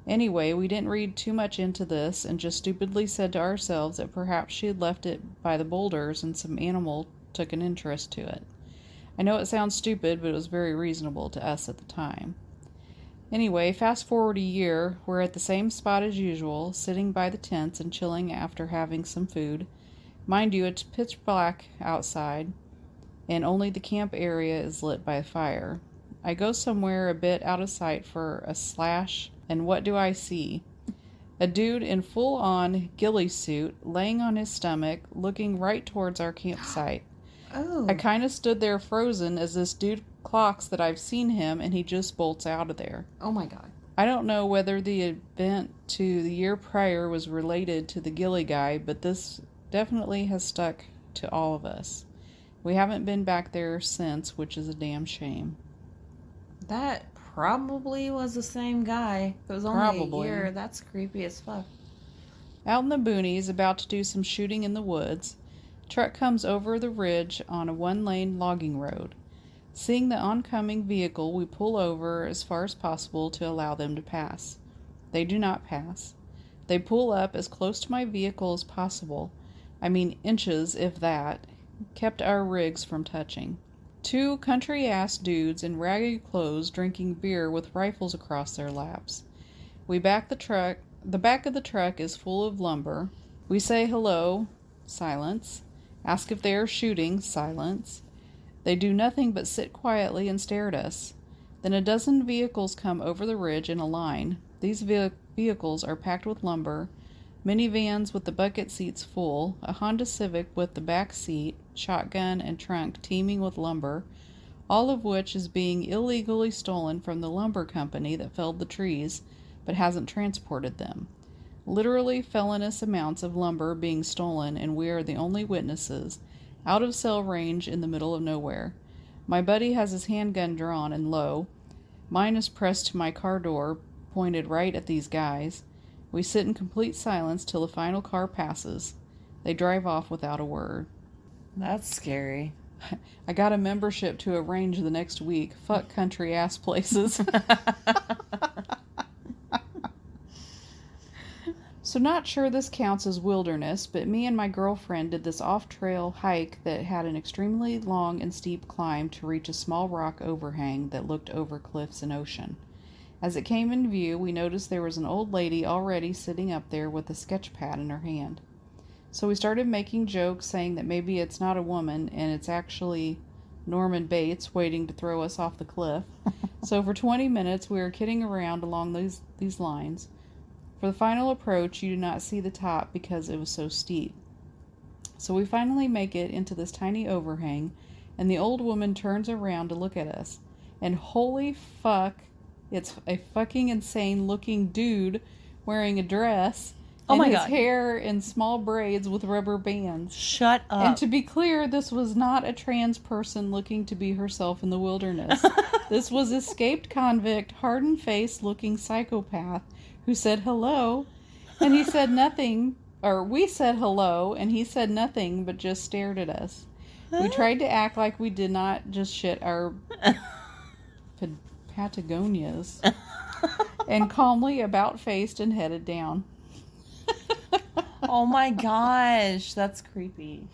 Anyway, we didn't read too much into this and just stupidly said to ourselves that perhaps she had left it by the boulders and some animal took an interest to it. I know it sounds stupid, but it was very reasonable to us at the time. Anyway, fast forward a year, we're at the same spot as usual, sitting by the tents and chilling after having some food. Mind you, it's pitch black outside, and only the camp area is lit by a fire. I go somewhere a bit out of sight for a slash, and what do I see? A dude in full-on ghillie suit, laying on his stomach, looking right towards our campsite. Oh. I kind of stood there frozen as this dude clocks that I've seen him, and he just bolts out of there. Oh my God. I don't know whether the event to the year prior was related to the ghillie guy, but this definitely has stuck to all of us. We haven't been back there since, which is a damn shame. That probably was the same guy. If it was only Probably. a year, that's creepy as fuck. Out in the boonies, about to do some shooting in the woods, truck comes over the ridge on a one-lane logging road. Seeing the oncoming vehicle, we pull over as far as possible to allow them to pass. They do not pass. They pull up as close to my vehicle as possible. I mean inches, if that. Kept our rigs from touching. Two country-ass dudes in ragged clothes drinking beer with rifles across their laps. We back the truck. The back of the truck is full of lumber. We say hello. Silence. Ask if they are shooting. Silence. They do nothing but sit quietly and stare at us. Then a dozen vehicles come over the ridge in a line. These vehicles are packed with lumber, minivans with the bucket seats full, a Honda Civic with the back seat, shotgun, and trunk teeming with lumber, all of which is being illegally stolen from the lumber company that felled the trees, but hasn't transported them. Literally felonious amounts of lumber being stolen, and we are the only witnesses, out of cell range in the middle of nowhere. My buddy has his handgun drawn and low. Mine is pressed to my car door, pointed right at these guys. We sit in complete silence till the final car passes. They drive off without a word. That's scary. I got a membership to a range the next week. Fuck country ass places. So not sure this counts as wilderness, but me and my girlfriend did this off-trail hike that had an extremely long and steep climb to reach a small rock overhang that looked over cliffs and ocean. As it came in view, we noticed there was an old lady already sitting up there with a sketch pad in her hand. So we started making jokes, saying that maybe it's not a woman and it's actually Norman Bates waiting to throw us off the cliff. So for 20 minutes we were kidding around along these lines. For the final approach, you do not see the top because it was so steep. So we finally make it into this tiny overhang, and the old woman turns around to look at us. And holy fuck, it's a fucking insane looking dude wearing a dress. Oh and my his God. hair in small braids with rubber bands. Shut up. And to be clear, this was not a trans person looking to be herself in the wilderness. This was escaped convict, hardened-faced looking psychopath who said hello, and he said nothing, or we said hello, and he said nothing but just stared at us. We tried to act like we did not just shit our Patagonias, and calmly about-faced and headed down. Oh my gosh, that's creepy.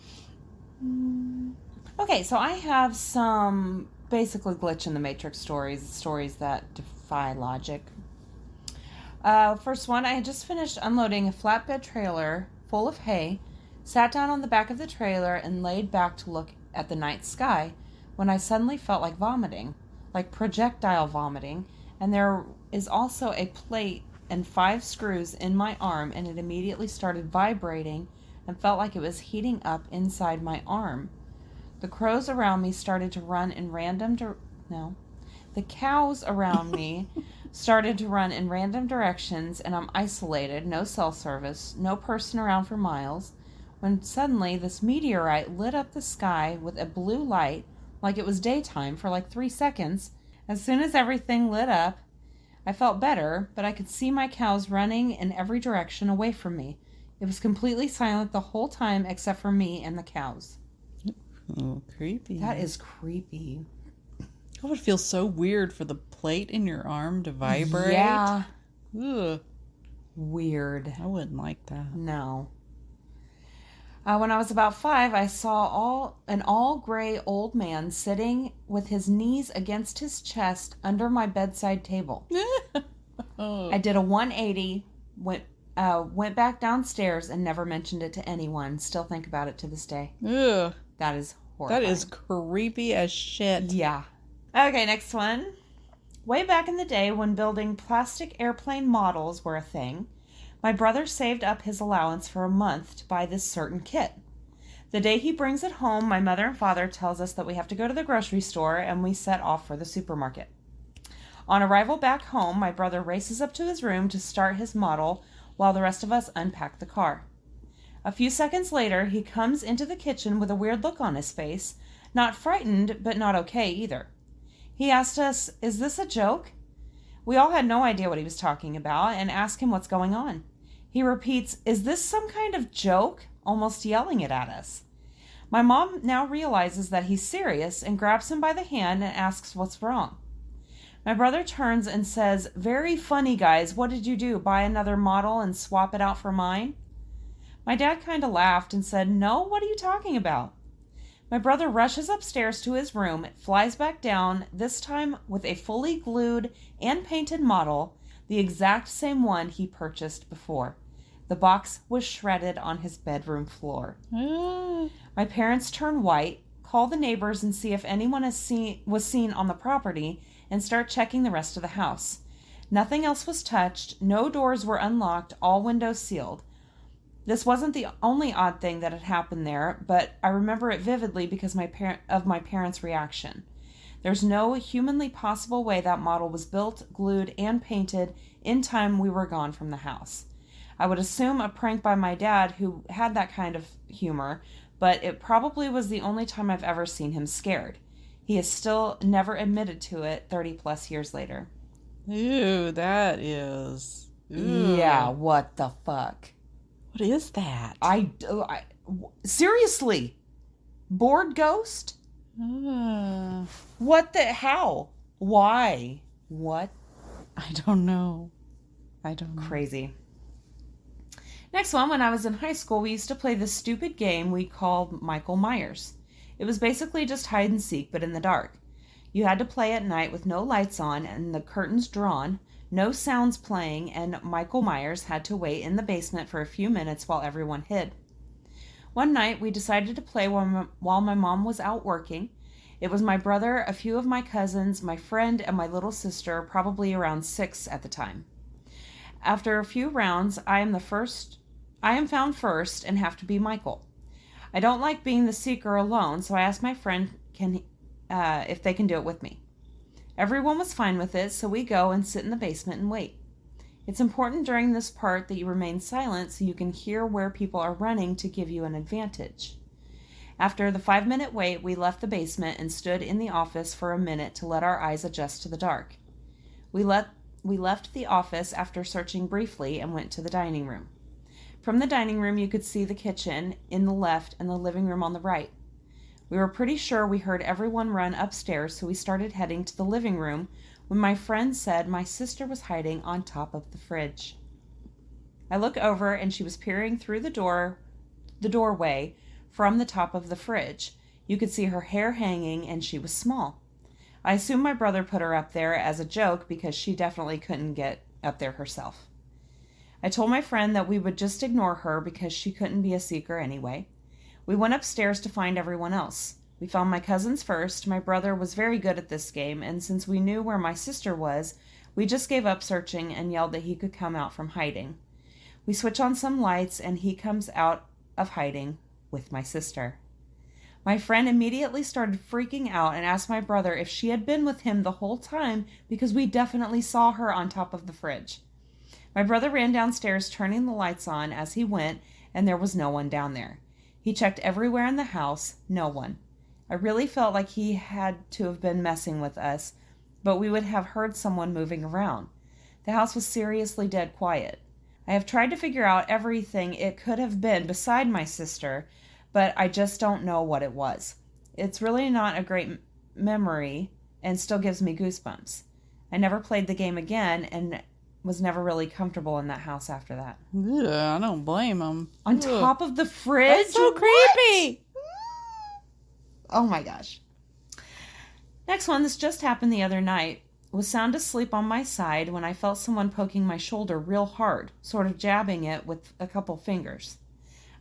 Okay, so I have some basically glitch in the Matrix stories that defy logic. First one, I had just finished unloading a flatbed trailer full of hay, sat down on the back of the trailer, and laid back to look at the night sky when I suddenly felt like vomiting, like projectile vomiting, and there is also a plate and 5 screws in my arm, and it immediately started vibrating and felt like it was heating up inside my arm. The crows around me started to run in the cows around me started to run in random directions, and I'm isolated, no cell service, no person around for miles, when suddenly this meteorite lit up the sky with a blue light like it was daytime for like 3 seconds. As soon as everything lit up, I felt better, but I could see my cows running in every direction away from me. It was completely silent the whole time except for me and the cows. Oh, creepy. That is creepy. It would feel so weird for the plate in your arm to vibrate. Yeah. Ugh. Weird. I wouldn't like that. No. When I was about 5, I saw an all-gray old man sitting with his knees against his chest under my bedside table. Oh. I did a 180, went back downstairs, and never mentioned it to anyone. Still think about it to this day. Ugh. That is horrifying. That is creepy as shit. Yeah. Okay, next one. Way back in the day when building plastic airplane models were a thing, my brother saved up his allowance for a month to buy this certain kit. The day he brings it home, my mother and father tells us that we have to go to the grocery store, and we set off for the supermarket. On arrival back home, my brother races up to his room to start his model while the rest of us unpack the car. A few seconds later, he comes into the kitchen with a weird look on his face, not frightened, but not okay either. He asked us, "Is this a joke?" We all had no idea what he was talking about and asked him what's going on. He repeats, "Is this some kind of joke?" almost yelling it at us. My mom now realizes that he's serious and grabs him by the hand and asks what's wrong. My brother turns and says, "Very funny, guys. What did you do? Buy another model and swap it out for mine?" My dad kind of laughed and said, "No, what are you talking about?" My brother rushes upstairs to his room, flies back down, this time with a fully glued and painted model, the exact same one he purchased before. The box was shredded on his bedroom floor. My parents turn white, call the neighbors and see if anyone was seen on the property, and start checking the rest of the house. Nothing else was touched, no doors were unlocked, all windows sealed. This wasn't the only odd thing that had happened there, but I remember it vividly because of my parents' reaction. There's no humanly possible way that model was built, glued, and painted in time we were gone from the house. I would assume a prank by my dad, who had that kind of humor, but it probably was the only time I've ever seen him scared. He has still never admitted to it 30 plus years later. Ew, that is... Ew. Yeah, what the fuck? What is that? Seriously? Bored ghost? What the, how? Why? What? I don't know. Crazy. Next one, when I was in high school, we used to play this stupid game we called Michael Myers. It was basically just hide and seek, but in the dark. You had to play at night with no lights on and the curtains drawn, no sounds playing, and Michael Myers had to wait in the basement for a few minutes while everyone hid. One night, we decided to play while my mom was out working. It was my brother, a few of my cousins, my friend, and my little sister, probably around 6 at the time. After a few rounds, I am found first and have to be Michael. I don't like being the seeker alone, so I asked my friend, if they can do it with me. Everyone was fine with it, so we go and sit in the basement and wait. It's important during this part that you remain silent so you can hear where people are running to give you an advantage. After the 5-minute wait, we left the basement and stood in the office for a minute to let our eyes adjust to the dark. We left the office after searching briefly and went to the dining room. From the dining room, you could see the kitchen in the left and the living room on the right. We were pretty sure we heard everyone run upstairs, so we started heading to the living room when my friend said my sister was hiding on top of the fridge. I look over and she was peering through the doorway from the top of the fridge. You could see her hair hanging and she was small. I assume my brother put her up there as a joke because she definitely couldn't get up there herself. I told my friend that we would just ignore her because she couldn't be a seeker anyway. We went upstairs to find everyone else. We found my cousins first. My brother was very good at this game, and since we knew where my sister was, we just gave up searching and yelled that he could come out from hiding. We switch on some lights, and he comes out of hiding with my sister. My friend immediately started freaking out and asked my brother if she had been with him the whole time because we definitely saw her on top of the fridge. My brother ran downstairs, turning the lights on as he went, and there was no one down there. He checked everywhere in the house, no one. I really felt like he had to have been messing with us, but we would have heard someone moving around. The house was seriously dead quiet. I have tried to figure out everything it could have been beside my sister, but I just don't know what it was. It's really not a great memory and still gives me goosebumps. I never played the game again and was never really comfortable in that house after that. Ugh, I don't blame him. On top of the fridge? That's so What? creepy. Oh my gosh. Next one, this just happened the other night. Was sound asleep on my side when I felt someone poking my shoulder real hard, sort of jabbing it with a couple fingers.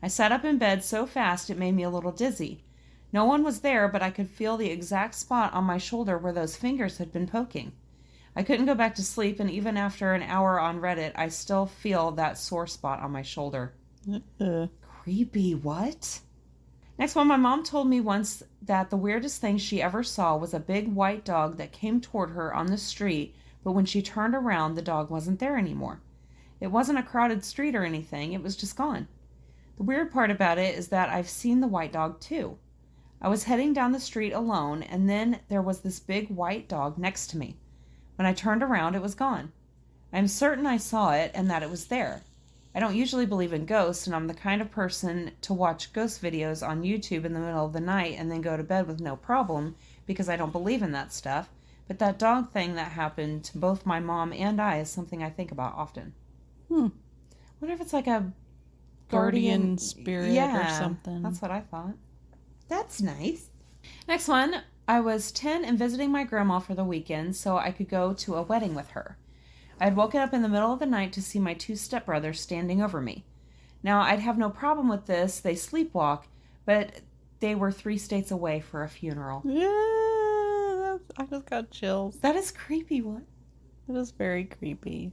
I sat up in bed so fast it made me a little dizzy. No one was there, but I could feel the exact spot on my shoulder where those fingers had been poking. I couldn't go back to sleep, and even after an hour on Reddit, I still feel that sore spot on my shoulder. Creepy, what? Next one, my mom told me once that the weirdest thing she ever saw was a big white dog that came toward her on the street, but when she turned around, the dog wasn't there anymore. It wasn't a crowded street or anything, it was just gone. The weird part about it is that I've seen the white dog too. I was heading down the street alone, and then there was this big white dog next to me. When I turned around, it was gone. I'm certain I saw it and that it was there. I don't usually believe in ghosts, and I'm the kind of person to watch ghost videos on YouTube in the middle of the night and then go to bed with no problem because I don't believe in that stuff. But that dog thing that happened to both my mom and I is something I think about often. Wonder if it's like a Guardian spirit or something. That's what I thought. That's nice. Next one. I was 10 and visiting my grandma for the weekend so I could go to a wedding with her. I had woken up in the middle of the night to see my 2 stepbrothers standing over me. Now, I'd have no problem with this. They sleepwalk, but they were 3 states away for a funeral. Yeah, I just got chills. That is creepy, what? It is very creepy.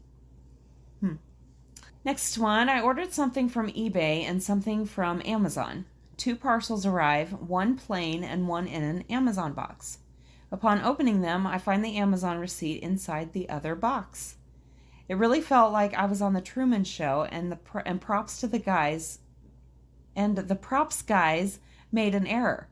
Next one, I ordered something from eBay and something from Amazon. 2 parcels arrive, one plain and one in an Amazon box. Upon opening them, I find the Amazon receipt inside the other box. It really felt like I was on the Truman Show, and props to the guys. And the props guys made an error.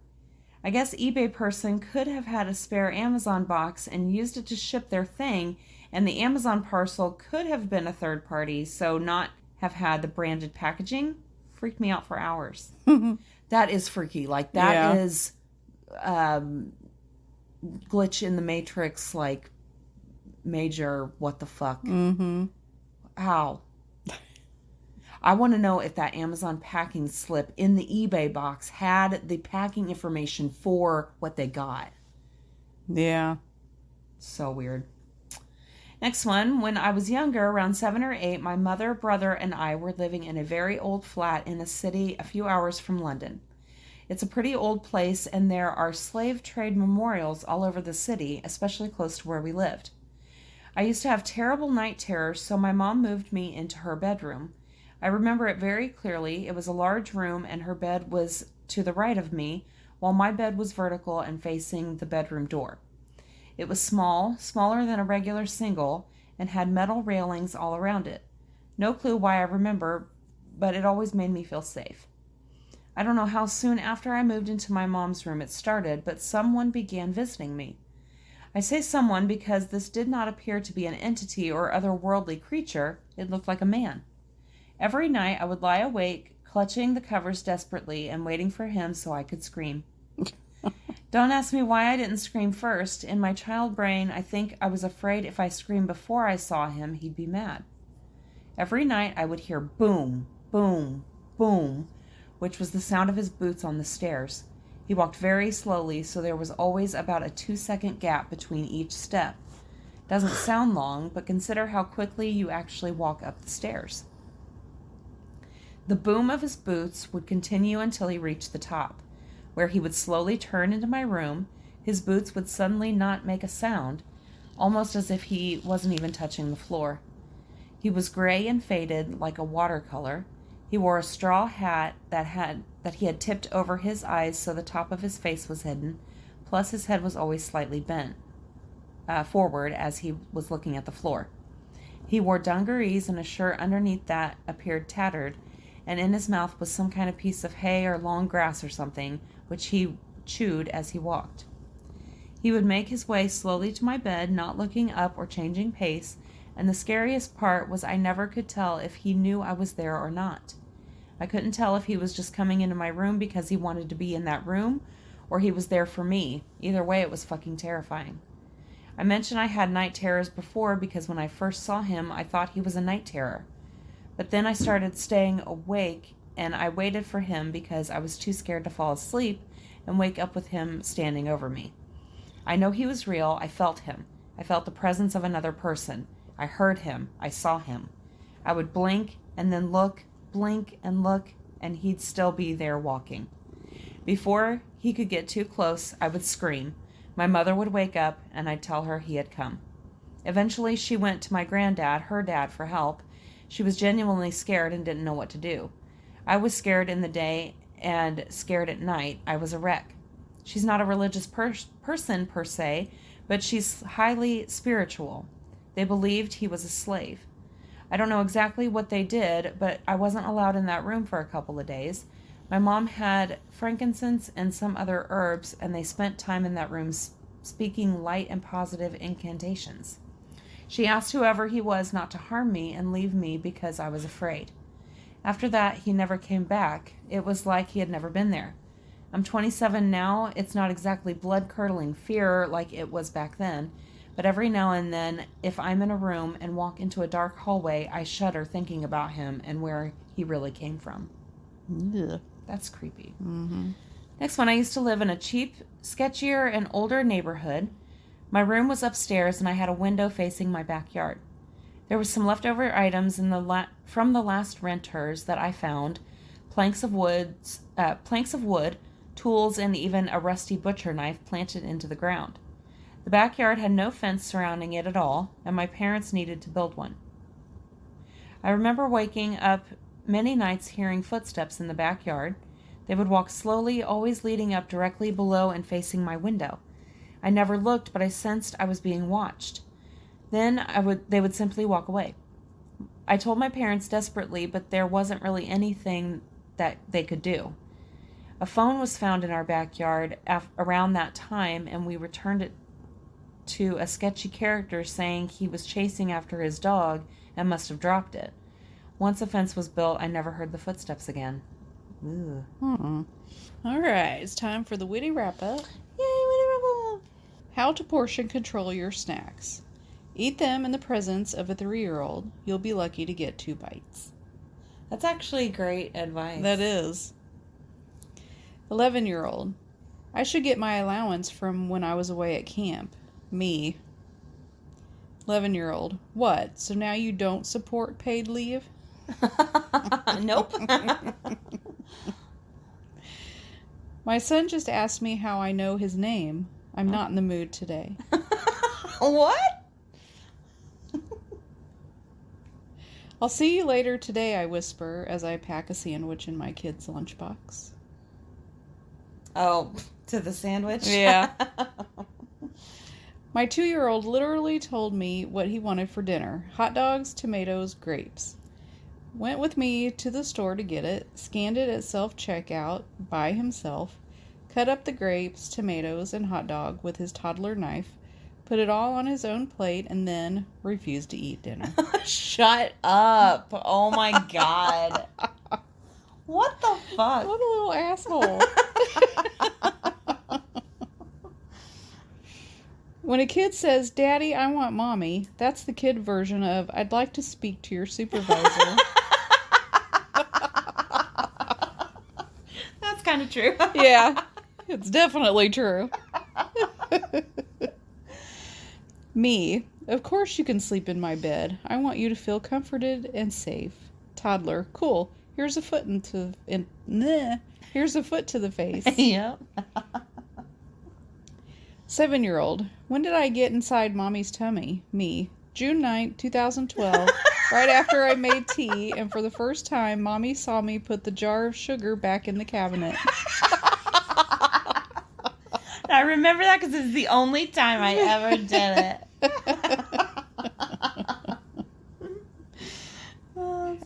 I guess eBay person could have had a spare Amazon box and used it to ship their thing, and the Amazon parcel could have been a third party, so not have had the branded packaging. Freaked me out for hours. That is freaky. Like, that is glitch in the Matrix, like, major what the fuck. How? I want to know if that Amazon packing slip in the eBay box had the packing information for what they got. Yeah. So weird. Next one. When I was younger, around 7 or 8, my mother, brother, and I were living in a very old flat in a city a few hours from London. It's a pretty old place, and there are slave trade memorials all over the city, especially close to where we lived. I used to have terrible night terrors, so my mom moved me into her bedroom. I remember it very clearly. It was a large room, and her bed was to the right of me, while my bed was vertical and facing the bedroom door. It was small, smaller than a regular single, and had metal railings all around it. No clue why I remember, but it always made me feel safe. I don't know how soon after I moved into my mom's room it started, but someone began visiting me. I say someone because this did not appear to be an entity or otherworldly creature. It looked like a man. Every night I would lie awake, clutching the covers desperately and waiting for him so I could scream. Don't ask me why I didn't scream first. In my child brain, I think I was afraid if I screamed before I saw him, he'd be mad. Every night I would hear boom, boom, boom, which was the sound of his boots on the stairs. He walked very slowly, so there was always about a 2-second gap between each step. Doesn't sound long, but consider how quickly you actually walk up the stairs. The boom of his boots would continue until he reached the top, where he would slowly turn into my room. His boots would suddenly not make a sound, almost as if he wasn't even touching the floor. He was gray and faded like a watercolor. He wore a straw hat that he had tipped over his eyes so the top of his face was hidden, plus his head was always slightly bent forward as he was looking at the floor. He wore dungarees, and a shirt underneath that appeared tattered, and in his mouth was some kind of piece of hay or long grass or something, which he chewed as he walked. He would make his way slowly to my bed, not looking up or changing pace, and the scariest part was I never could tell if he knew I was there or not. I couldn't tell if he was just coming into my room because he wanted to be in that room, or he was there for me. Either way, it was fucking terrifying. I mentioned I had night terrors before because when I first saw him, I thought he was a night terror. But then I started staying awake, and I waited for him because I was too scared to fall asleep and wake up with him standing over me. I know he was real. I felt him. I felt the presence of another person. I heard him. I saw him. I would blink and then look, blink and look, and he'd still be there walking. Before he could get too close, I would scream. My mother would wake up, and I'd tell her he had come. Eventually, she went to my granddad, her dad, for help. She was genuinely scared and didn't know what to do. I was scared in the day and scared at night. I was a wreck. She's not a religious person per se, but she's highly spiritual. They believed he was a slave. I don't know exactly what they did, but I wasn't allowed in that room for a couple of days. My mom had frankincense and some other herbs, and they spent time in that room speaking light and positive incantations. She asked whoever he was not to harm me and leave me because I was afraid. After that, he never came back. It was like he had never been there. I'm 27 now. It's not exactly blood-curdling fear like it was back then, but every now and then, if I'm in a room and walk into a dark hallway, I shudder thinking about him and where he really came from. Yeah. That's creepy. Mm-hmm. Next one, I used to live in a cheap, sketchier, and older neighborhood. My room was upstairs, and I had a window facing my backyard. There were some leftover items from the last renters that I found, planks of wood, tools, and even a rusty butcher knife planted into the ground. The backyard had no fence surrounding it at all, and my parents needed to build one. I remember waking up many nights hearing footsteps in the backyard. They would walk slowly, always leading up directly below and facing my window. I never looked, but I sensed I was being watched. Then they would simply walk away. I told my parents desperately, but there wasn't really anything that they could do. A phone was found in our backyard around that time, and we returned it to a sketchy character saying he was chasing after his dog and must have dropped it. Once a fence was built, I never heard the footsteps again. Ooh. All right, it's time for the witty wrap-up. Yay, witty wrap-up! How to portion control your snacks. Eat them in the presence of a 3-year-old. You'll be lucky to get 2 bites. That's actually great advice. That is. 11-year-old. I should get my allowance from when I was away at camp. Me. 11-year-old. What? So now you don't support paid leave? Nope. My son just asked me how I know his name. I'm not in the mood today. What? I'll see you later today, I whisper as I pack a sandwich in my kid's lunchbox. Oh, to the sandwich? Yeah. My 2-year-old literally told me what he wanted for dinner. Hot dogs, tomatoes, grapes. Went with me to the store to get it, scanned it at self-checkout by himself, cut up the grapes, tomatoes, and hot dog with his toddler knife, put it all on his own plate, and then refused to eat dinner. Shut up. Oh my God. What the fuck? What a little asshole. When a kid says, Daddy, I want mommy, that's the kid version of, I'd like to speak to your supervisor. That's kind of true. Yeah, it's definitely true. Me, of course you can sleep in my bed. I want you to feel comforted and safe. Toddler, cool. Here's a foot here's a foot to the face. Yep. 7-year-old, when did I get inside mommy's tummy? Me, June 9th, 2012, right after I made tea, and for the first time, mommy saw me put the jar of sugar back in the cabinet. I remember that because it's the only time I ever did it.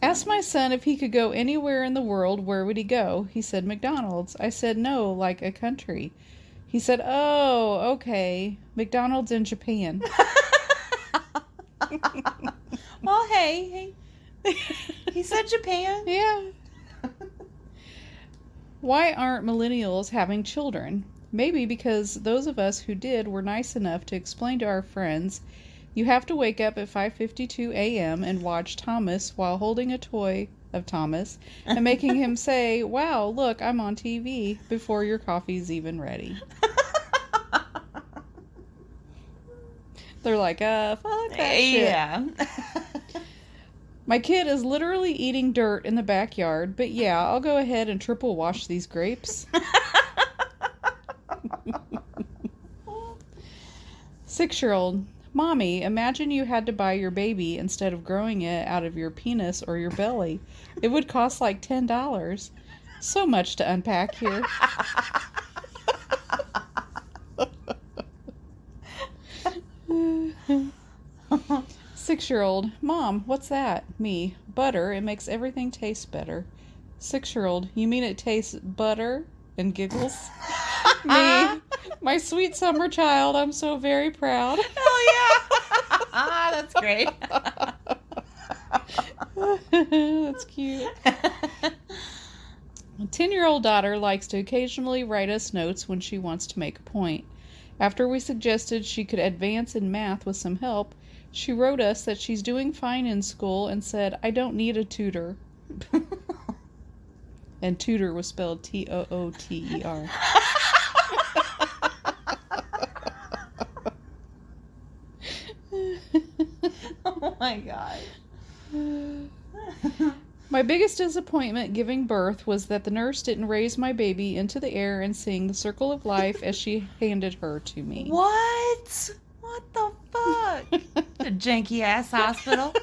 Asked my son if he could go anywhere in the world, where would he go? He said McDonald's. I said no, like a country. He said, oh, okay, McDonald's in Japan. Well, hey. He said Japan. Yeah. Why aren't millennials having children? Maybe because those of us who did were nice enough to explain to our friends, you have to wake up at 5:52 a.m. and watch Thomas while holding a toy of Thomas and making him say, wow, look, I'm on TV, before your coffee's even ready. They're like, fuck that shit. Yeah. My kid is literally eating dirt in the backyard, but yeah, I'll go ahead and triple wash these grapes. 6-year-old, Mommy, imagine you had to buy your baby instead of growing it out of your penis or your belly. It would cost like $10. So much to unpack here. Six-year-old, Mom, what's that? Me, butter. It makes everything taste better. 6-year-old, you mean it tastes butter? And giggles. Me, my sweet summer child, I'm so very proud. Hell yeah. That's great. That's cute. A 10-year-old daughter likes to occasionally write us notes when she wants to make a point. After we suggested she could advance in math with some help, she wrote us that she's doing fine in school and said, I don't need a tutor. And tutor was spelled Tooter. Oh my God. My biggest disappointment giving birth was that the nurse didn't raise my baby into the air and sing the Circle of Life as she handed her to me. What? What the fuck? A janky ass hospital.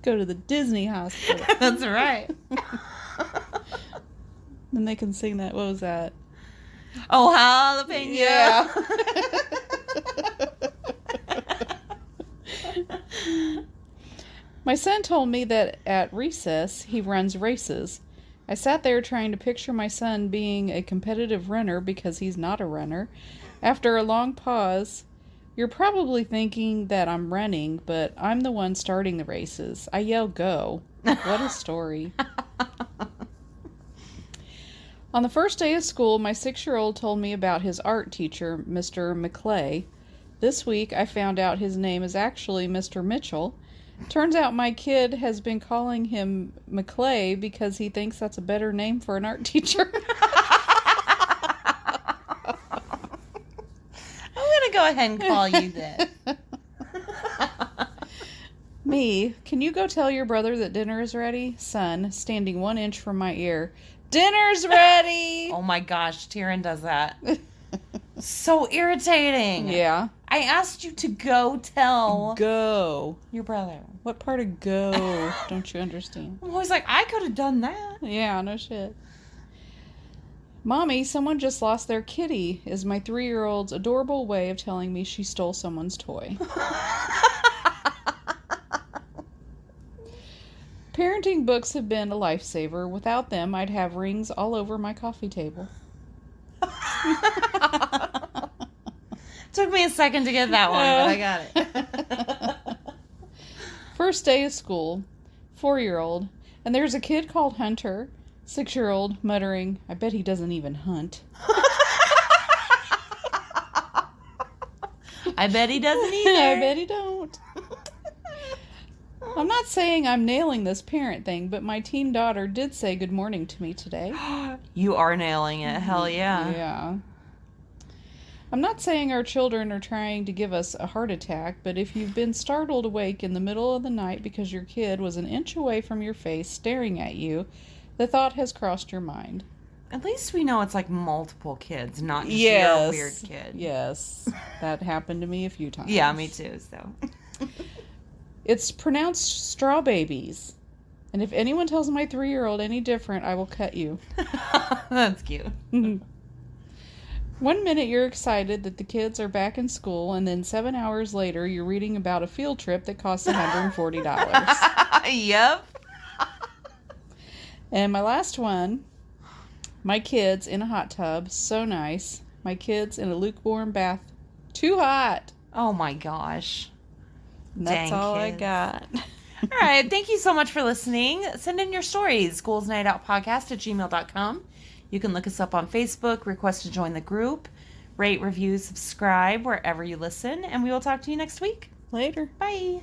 Go to the Disney hospital. That's right. Then they can sing that. What was that? Oh, jalapeno. Yeah. My son told me that at recess he runs races. I sat there trying to picture my son being a competitive runner because he's not a runner. After a long pause, you're probably thinking that I'm running, but I'm the one starting the races. I yell, go. What a story. On the first day of school, my 6-year-old told me about his art teacher, Mr. McClay. This week, I found out his name is actually Mr. Mitchell. Turns out my kid has been calling him McClay because he thinks that's a better name for an art teacher. I'm going to go ahead and call you this. Me, can you go tell your brother that dinner is ready? Son, standing 1 inch from my ear. Dinner's ready! Oh my gosh, Tyrion does that. So irritating. Yeah. I asked you to go tell Go. your brother. What part of go don't you understand? I'm always like, I could have done that. Yeah, no shit. Mommy, someone just lost their kitty, is my 3-year-old's adorable way of telling me she stole someone's toy. Parenting books have been a lifesaver. Without them, I'd have rings all over my coffee table. Took me a second to get that one, but I got it. First day of school, 4-year-old, and there's a kid called Hunter, 6-year-old, muttering, I bet he doesn't even hunt. I bet he doesn't either. I bet he don't. I'm not saying I'm nailing this parent thing, but my teen daughter did say good morning to me today. You are nailing it. Hell yeah. Yeah. I'm not saying our children are trying to give us a heart attack, but if you've been startled awake in the middle of the night because your kid was an inch away from your face staring at you, the thought has crossed your mind. At least we know it's like multiple kids, not just your weird kid. Yes. That happened to me a few times. Yeah, me too, so. It's pronounced straw babies. And if anyone tells my 3-year-old any different, I will cut you. That's cute. 1 minute you're excited that the kids are back in school, and then 7 hours later you're reading about a field trip that costs $140. Yep. And my last one, my kids in a hot tub, so nice. My kids in a lukewarm bath, too hot. Oh my gosh. And that's Dang all kids. I got. All right. Thank you so much for listening. Send in your stories. schoolsnightoutpodcast@gmail.com. You can look us up on Facebook, request to join the group, rate, review, subscribe wherever you listen, and we will talk to you next week. Later. Bye.